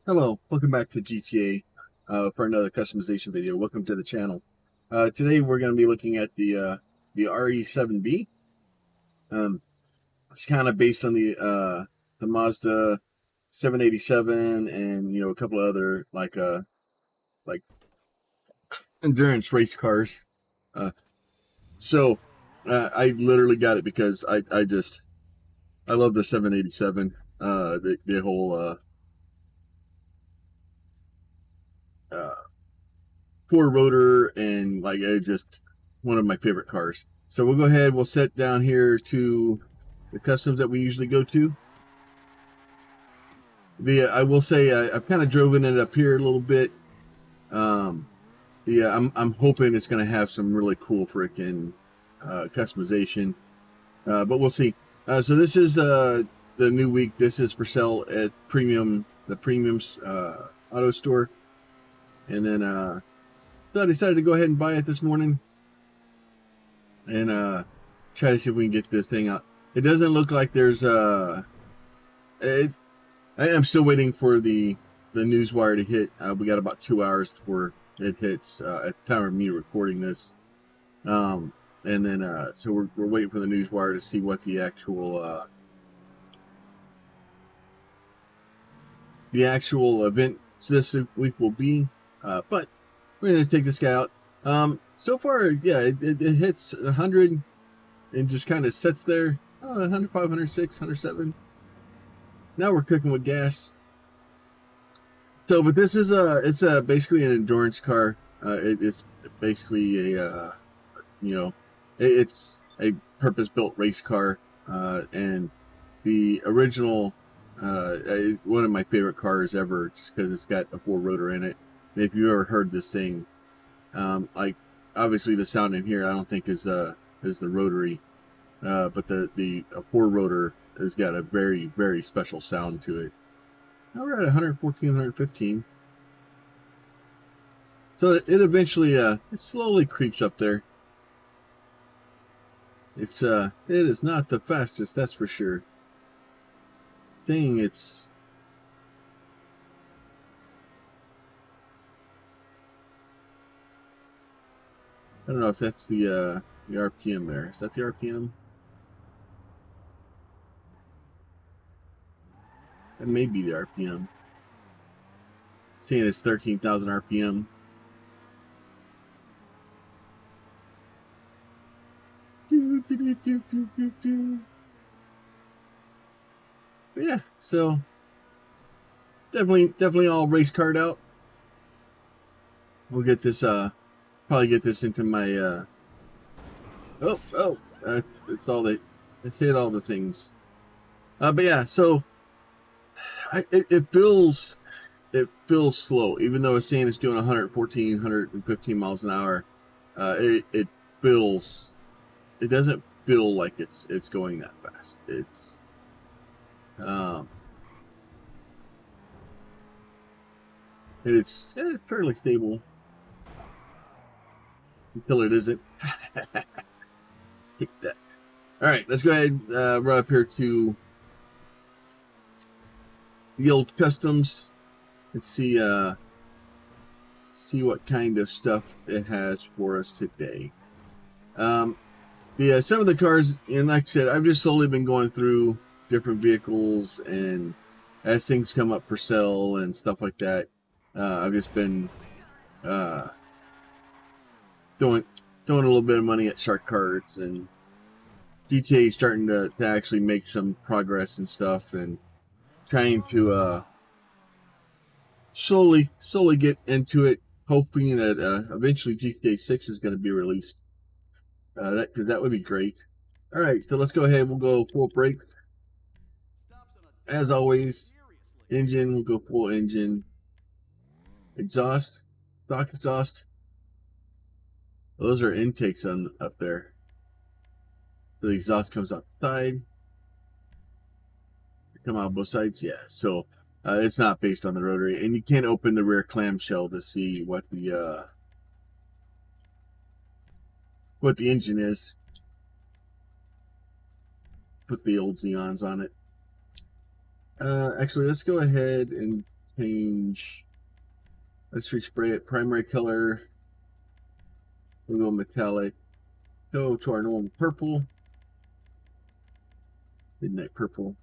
Hello, welcome back to GTA for another customization video. Welcome to the channel. Today we're going to be looking at the RE-7B. It's kind of based on the Mazda 787 and a couple of other like endurance race cars. Uh, so I literally got it because I love the 787. The whole uh, four rotor and like it just one of my favorite cars. So we'll go ahead, we'll set down here to the customs that we usually go to. I will say I've kind of driven it up here a little bit. Um, I'm hoping it's going to have some really cool freaking customization, but we'll see. So this is the new week. This is for sale at the Premium's auto store, and then so I decided to go ahead and buy it this morning and try to see if we can get this thing out. It doesn't look like there's I am still waiting for the news wire to hit. We got about 2 hours before it hits at the time of me recording this. And then so we're waiting for the news wire to see what the actual event this week will be. But we're gonna take this guy out. So far, yeah, it hits 100 and just kind of sits there. 105, 106, 107. Now we're cooking with gas. So, but this is it's basically an endurance car. It's basically it's a purpose-built race car, and the original, one of my favorite cars ever, just because it's got a four rotor in it. And if you ever heard this thing, like obviously the sound in here, I don't think is the rotary, but the four rotor has got a very, very special sound to it. Now we're at 114, 115. So it eventually it slowly creeps up there. It is not the fastest, that's for sure. Dang, it's I don't know if that's the RPM there. Is that the RPM? That may be the RPM. Saying it's 13,000 RPM. Yeah, so definitely all race card out. We'll get this probably get this into my it's all that it hit all the things. But yeah, so it feels slow, even though it's saying it's doing 114, 115 miles an hour. It feels, it doesn't feel like it's going that fast. It's it's fairly stable until it isn't. Take that. All right, let's go ahead and run up here to the old customs. Let's see what kind of stuff it has for us today. Some of the cars, and like I said, I've just slowly been going through different vehicles, and as things come up for sale and stuff like that, I've just been throwing a little bit of money at shark cards, and GTA is starting to actually make some progress and stuff, and trying to slowly get into it, hoping that eventually GTA 6 is going to be released. Because that would be great. All right, so let's go ahead. We'll go full brake. As always, engine, we'll go full engine. Exhaust, stock exhaust. Those are intakes up there. The exhaust comes out the side. Come out both sides, yeah. So it's not based on the rotary, and you can't open the rear clamshell to see what the engine is. Put the old Xeons on it. Actually, let's go ahead and change. Let's respray it. Primary color. We'll go metallic. Go to our normal purple. Midnight purple.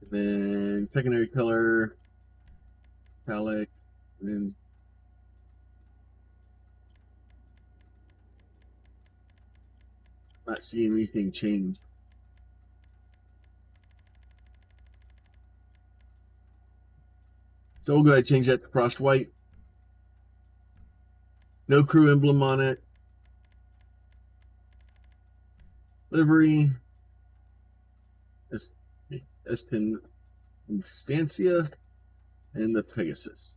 And then secondary color. Metallic. And then not seeing anything change. So we'll go ahead and change that to frost white. No crew emblem on it. Livery. S10 Instantia and the Pegasus.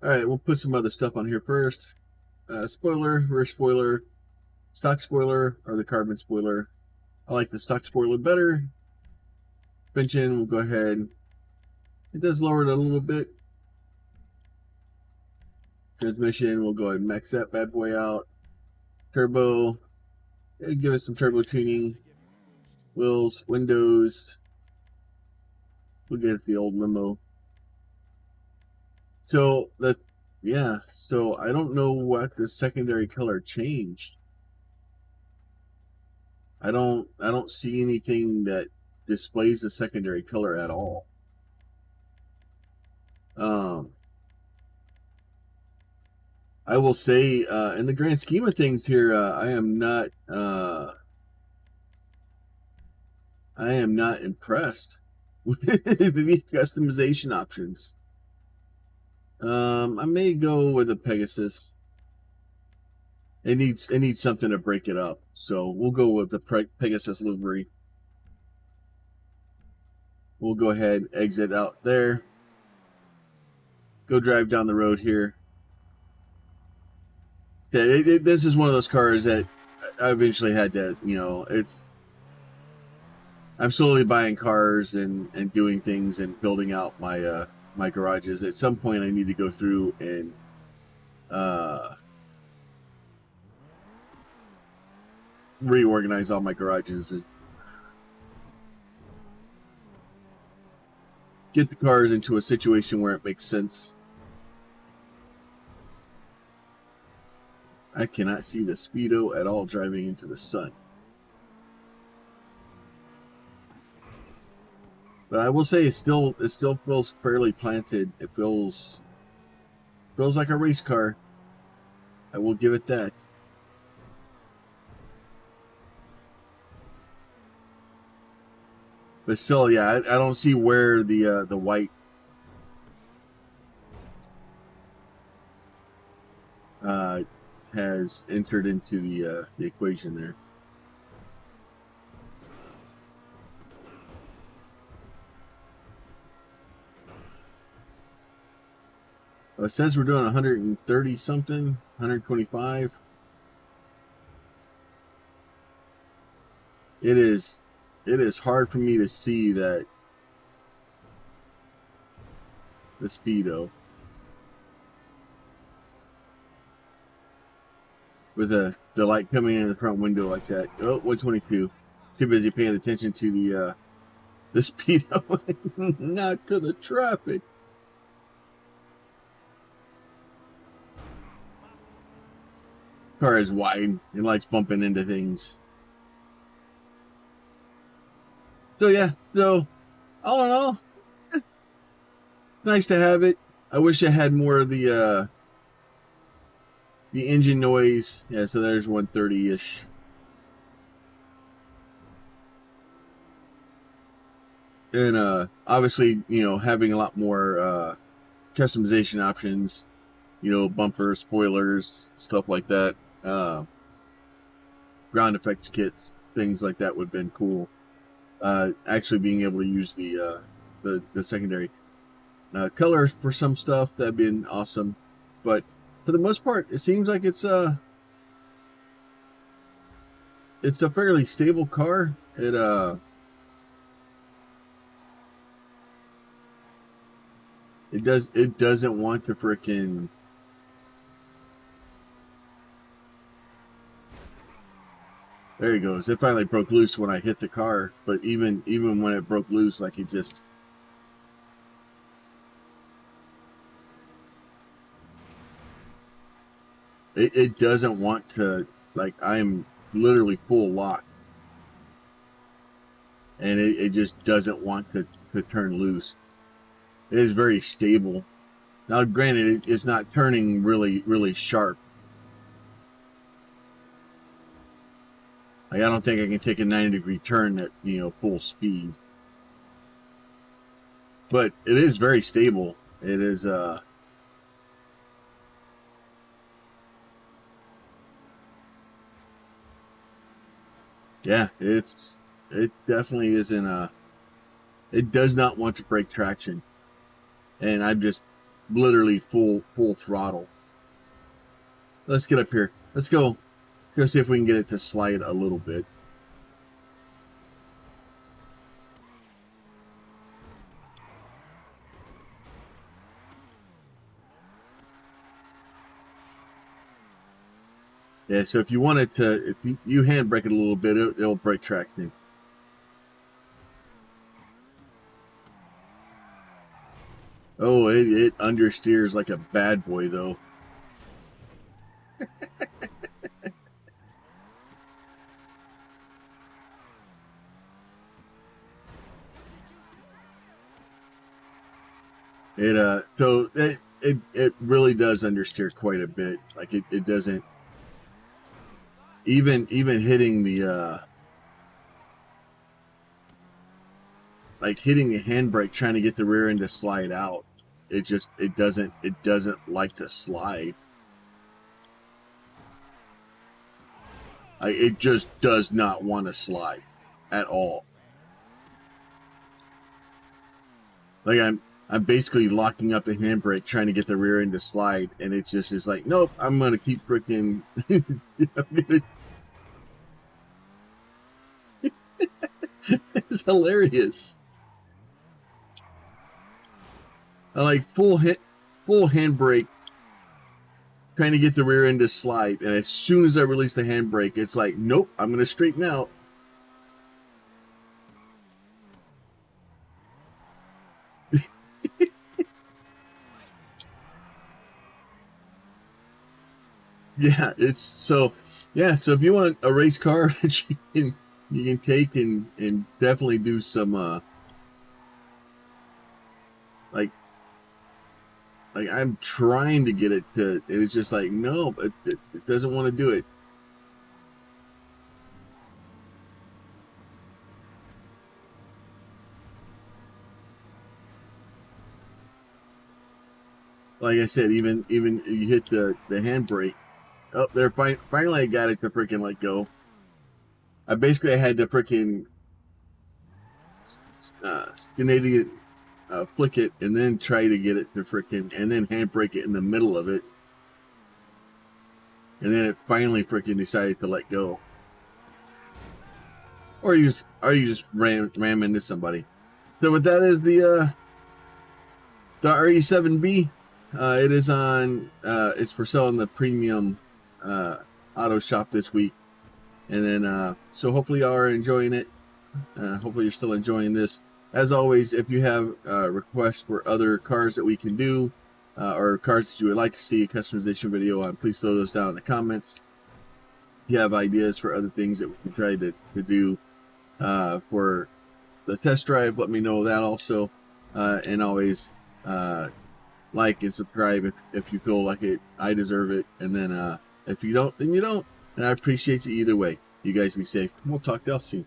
All right, we'll put some other stuff on here first. Spoiler, rear spoiler, stock spoiler, or the carbon spoiler. I like the stock spoiler better. Suspension, we'll go ahead. It does lower it a little bit. Transmission, we'll go ahead and max that bad boy out. Turbo, give it some turbo tuning. Wheels, windows. We'll get the old limo. So so I don't know what the secondary color changed. I don't see anything that displays the secondary color at all. I will say, in the grand scheme of things here, I am not impressed with the customization options. I may go with a Pegasus. It needs something to break it up, so we'll go with the Pegasus livery. We'll go ahead and exit out there. Go drive down the road here. Yeah, this is one of those cars that I eventually had to, I'm slowly buying cars and doing things and building out my my garages. At some point, I need to go through and reorganize all my garages and get the cars into a situation where it makes sense. I cannot see the speedo at all driving into the sun. But I will say it still feels fairly planted. It feels like a race car. I will give it that. But still, yeah, I don't see where the white has entered into the equation there. It says we're doing 130 something, 125. It is hard for me to see that the speedo with the light coming in the front window like that. Oh, 122. Too busy paying attention to the speedo, not to the traffic. Car is wide. It likes bumping into things. So yeah, so all in all, nice to have it. I wish I had more of the engine noise. Yeah, so there's 130-ish. And obviously, having a lot more customization options, bumpers, spoilers, stuff like that. Ground effects kits, things like that would have been cool. Actually being able to use the secondary colors for some stuff, that'd been awesome. But for the most part, it seems like it's a fairly stable car. It doesn't want to frickin' There he goes. It finally broke loose when I hit the car, but even when it broke loose, like it just... It doesn't want to, like, I'm literally full lock. And it just doesn't want to turn loose. It is very stable. Now, granted, it's not turning really sharp. Like, I don't think I can take a 90-degree turn at, you know, full speed. But it is very stable. It is, yeah, it definitely isn't it does not want to break traction. And I'm just literally full throttle. Let's get up here. Let's go see if we can get it to slide a little bit. Yeah, so if you want it to, if you handbrake it a little bit, it'll break traction. Oh, it understeers like a bad boy, though. So it really does understeer quite a bit. Like it doesn't even hitting the like hitting the handbrake trying to get the rear end to slide out. It doesn't like to slide. It just does not want to slide at all. Like I'm basically locking up the handbrake trying to get the rear end to slide, and it just is like, nope, I'm gonna keep freaking it's hilarious. I like full handbrake trying to get the rear end to slide, and as soon as I release the handbrake, it's like, nope, I'm gonna straighten out. Yeah, it's so so if you want a race car that you can take and definitely do some like I'm trying to get it to, it's just like, no, but it doesn't want to do it. Like I said, even you hit the handbrake. Oh, there, finally I got it to freaking let go. I basically had to freaking Canadian flick it and then try to get it to freaking, and then handbrake it in the middle of it. And then it finally freaking decided to let go. Or you just ram into somebody. So what that is the RE-7B. It is on. It's for sale in the premium auto shop this week, and then so hopefully y'all are enjoying it. Hopefully you're still enjoying this. As always, if you have requests for other cars that we can do, or cars that you would like to see a customization video on, please throw those down in the comments. If you have ideas for other things that we can try to do for the test drive, let me know that also. And always like and subscribe if you feel like I deserve it. And then if you don't, then you don't. And I appreciate you either way. You guys be safe. We'll talk to y'all soon.